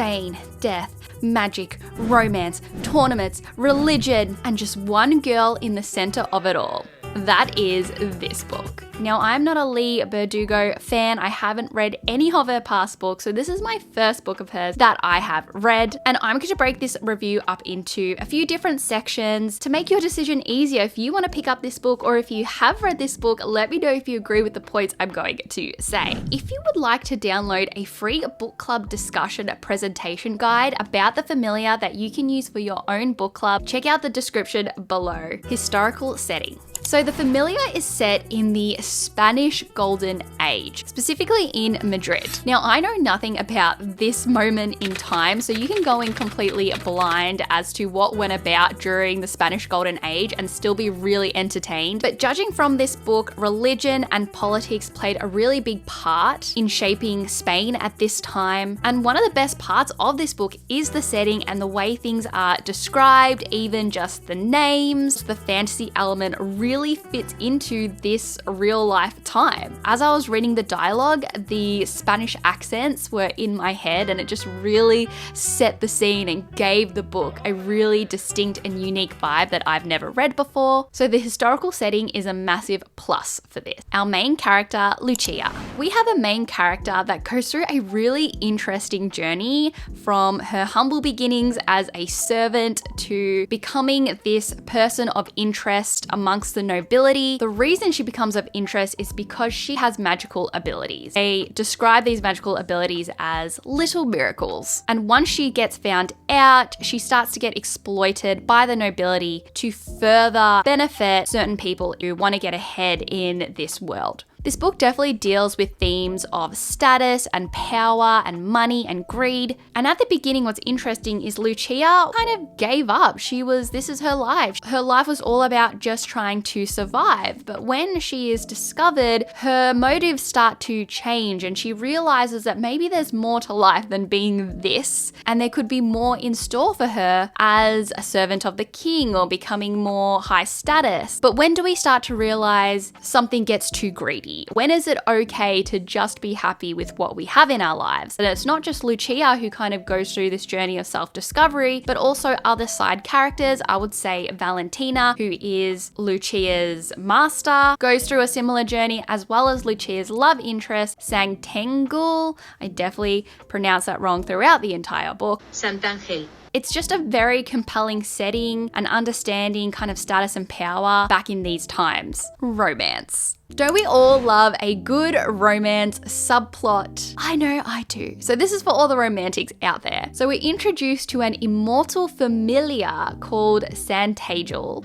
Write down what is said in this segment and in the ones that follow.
Spain, death, magic, romance, tournaments, religion, and just one girl in the center of it all. That is this book. Now, I'm not a Leigh Bardugo fan. I haven't read any of her past books, so this is my first book of hers that I have read, and I'm going to break this review up into a few different sections to make your decision easier. If you want to pick up this book, or if you have read this book, let me know if you agree with the points I'm going to say. If you would like to download a free book club discussion presentation guide about The Familiar that you can use for your own book club, check out the description below. Historical setting. So The Familiar is set in the Spanish Golden Age, specifically in Madrid. Now, I know nothing about this moment in time, so you can go in completely blind as to what went about during the Spanish Golden Age and still be really entertained. But judging from this book, religion and politics played a really big part in shaping Spain at this time. And one of the best parts of this book is the setting and the way things are described, even just the names. The fantasy element really fits into this real life time. As I was reading the dialogue, the Spanish accents were in my head, and it just really set the scene and gave the book a really distinct and unique vibe that I've never read before. So the historical setting is a massive plus for this. Our main character, Lucia. We have a main character that goes through a really interesting journey from her humble beginnings as a servant to becoming this person of interest amongst the nobility. The reason she becomes of interest is because she has magical abilities. They describe these magical abilities as little miracles. And once she gets found out, she starts to get exploited by the nobility to further benefit certain people who want to get ahead in this world. This book definitely deals with themes of status and power and money and greed. And at the beginning, what's interesting is Lucia kind of gave up. This is her life. Her life was all about just trying to survive. But when she is discovered, her motives start to change, and she realizes that maybe there's more to life than being this, and there could be more in store for her as a servant of the king or becoming more high status. But when do we start to realize something gets too greedy? When is it okay to just be happy with what we have in our lives? And it's not just Lucia who kind of goes through this journey of self-discovery, but also other side characters. I would say Valentina, who is Lucia's master, goes through a similar journey, as well as Lucia's love interest, Santangel. I definitely pronounced that wrong throughout the entire book. Santangel. It's just a very compelling setting and understanding kind of status and power back in these times. Romance. Don't we all love a good romance subplot? I know I do. So this is for all the romantics out there. So we're introduced to an immortal familiar called Santangel,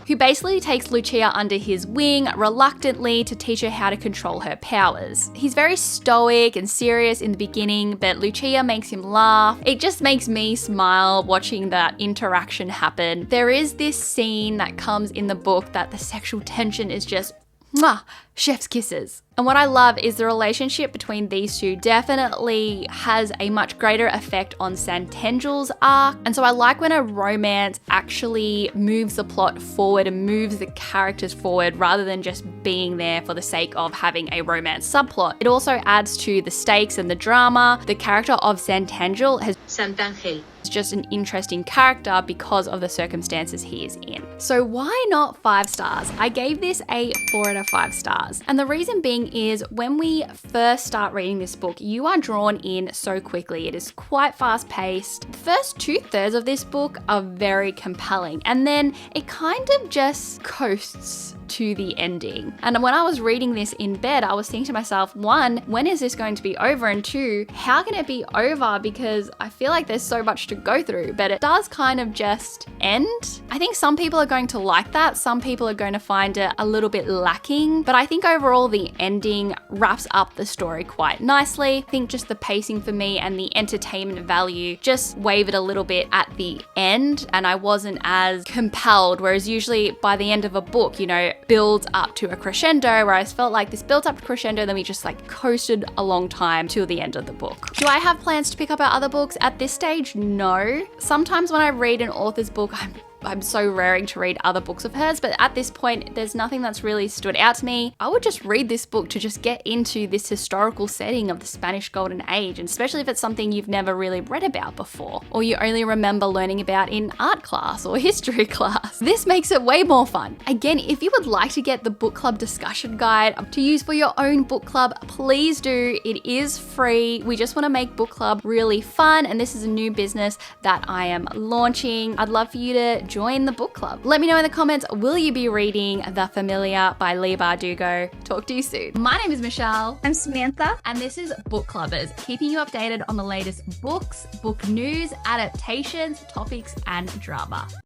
who basically takes Lucia under his wing reluctantly to teach her how to control her powers. He's very stoic and serious in the beginning, but Lucia makes him laugh. It just makes me smile watching that interaction happen. There is this scene that comes in the book that the sexual tension is just mwah, chef's kisses. And what I love is the relationship between these two definitely has a much greater effect on Santangel's arc. And so I like when a romance actually moves the plot forward and moves the characters forward rather than just being there for the sake of having a romance subplot. It also adds to the stakes and the drama. The character of Santangel has just an interesting character because of the circumstances he is in. So why not 5 stars? I gave this a 4 out of 5 stars. And the reason being is when we first start reading this book, you are drawn in so quickly. It is quite fast paced. The first 2/3 of this book are very compelling, and then it kind of just coasts to the ending. And when I was reading this in bed, I was thinking to myself, 1, when is this going to be over? And 2, how can it be over? Because I feel like there's so much to go through, but it does kind of just end. I think some people are going to like that. Some people are going to find it a little bit lacking, but I think overall the ending wraps up the story quite nicely. I think just the pacing for me and the entertainment value just wavered a little bit at the end, and I wasn't as compelled, whereas usually by the end of a book, builds up to a crescendo, where I felt like this built up to crescendo, then we just coasted a long time till the end of the book. Do I have plans to pick up our other books at this stage? No. Sometimes when I read an author's book, I'm I'm so raring to read other books of hers, but at this point, there's nothing that's really stood out to me. I would just read this book to just get into this historical setting of the Spanish Golden Age, and especially if it's something you've never really read about before, or you only remember learning about in art class or history class. This makes it way more fun. Again, if you would like to get the book club discussion guide to use for your own book club, please do. It is free. We just want to make book club really fun, and this is a new business that I am launching. I'd love for you to join the book club. Let me know in the comments, will you be reading The Familiar by Leigh Bardugo? Talk to you soon. My name is Michelle. I'm Samantha. And this is Book Clubbers, keeping you updated on the latest books, book news, adaptations, topics, and drama.